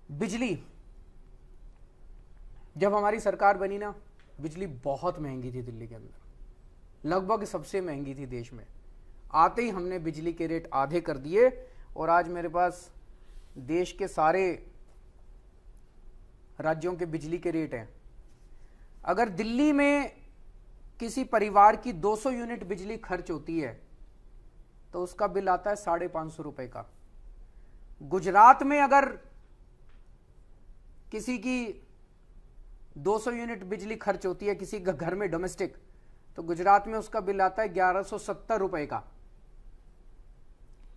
बिजली जब हमारी सरकार बनी ना, बिजली बहुत महंगी थी दिल्ली के अंदर, लगभग सबसे महंगी थी देश में। आते ही हमने बिजली के रेट आधे कर दिए और आज मेरे पास देश के सारे राज्यों के बिजली के रेट हैं। अगर दिल्ली में किसी परिवार की 200 यूनिट बिजली खर्च होती है तो उसका बिल आता है 550 रुपए का। गुजरात में अगर किसी की 200 यूनिट बिजली खर्च होती है किसी घर में डोमेस्टिक, तो गुजरात में उसका बिल आता है 1170 रुपए का।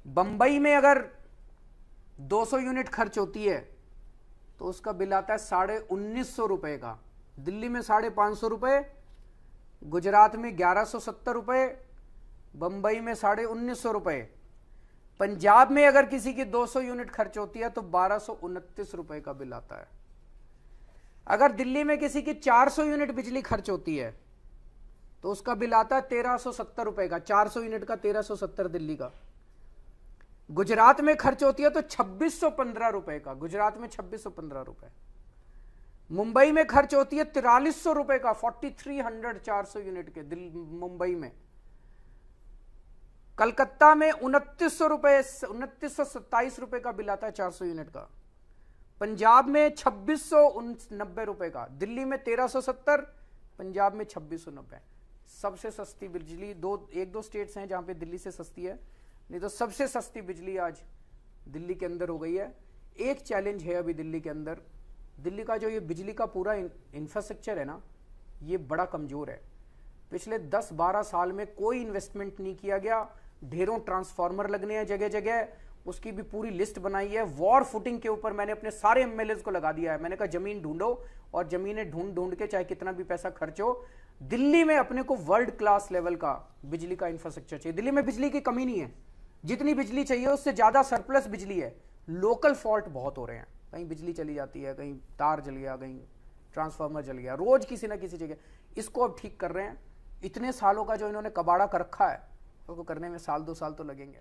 बंबई में अगर 200 यूनिट खर्च होती है तो उसका बिल आता है 1950 रुपए का। दिल्ली में 550 रुपए, गुजरात में 1170 रुपए, बंबई में 1950 रुपए। पंजाब में अगर किसी की 200 यूनिट खर्च होती है तो 1229 रुपए का बिल आता है। अगर दिल्ली में किसी की 400 यूनिट बिजली खर्च होती है तो उसका बिल आता है 1370 रुपए का। 400 यूनिट का 1370 दिल्ली का। गुजरात में खर्च होती है तो 2615 रुपए का, गुजरात में 2615 रुपए। मुंबई में खर्च होती है 4300 रुपए का, 4300, 400 यूनिट के मुंबई में। कलकत्ता में 2900 रुपए, 2927 रुपए का बिल आता है 400 यूनिट का। पंजाब में 2690 रुपए का, दिल्ली में 1370, पंजाब में 2690। सबसे सस्ती बिजली एक दो स्टेट्स हैं जहां पे दिल्ली से सस्ती है, नहीं तो सबसे सस्ती बिजली आज दिल्ली के अंदर हो गई है। एक चैलेंज है अभी दिल्ली के अंदर, दिल्ली का जो ये बिजली का पूरा इंफ्रास्ट्रक्चर है ना, ये बड़ा कमजोर है। पिछले 10-12 साल में कोई इन्वेस्टमेंट नहीं किया गया। ढेरों ट्रांसफार्मर लगने हैं जगह जगह, उसकी भी पूरी लिस्ट बनाई है। वॉर फुटिंग के ऊपर मैंने अपने सारे एमएलएस को लगा दिया है। मैंने कहा जमीन ढूंढो, और जमीनें ढूंढ ढूंढ के चाहे कितना भी पैसा खर्च हो, दिल्ली में अपने को वर्ल्ड क्लास लेवल का बिजली का इंफ्रास्ट्रक्चर चाहिए। दिल्ली में बिजली की कमी नहीं है, जितनी बिजली चाहिए उससे ज्यादा सरप्लस बिजली है। लोकल फॉल्ट बहुत हो रहे हैं, कहीं बिजली चली जाती है, कहीं तार जल गया, कहीं ट्रांसफार्मर जल गया, रोज किसी ना किसी जगह। इसको अब ठीक कर रहे हैं। इतने सालों का जो इन्होंने कबाड़ा कर रखा है उसको करने में 1-2 साल तो लगेंगे।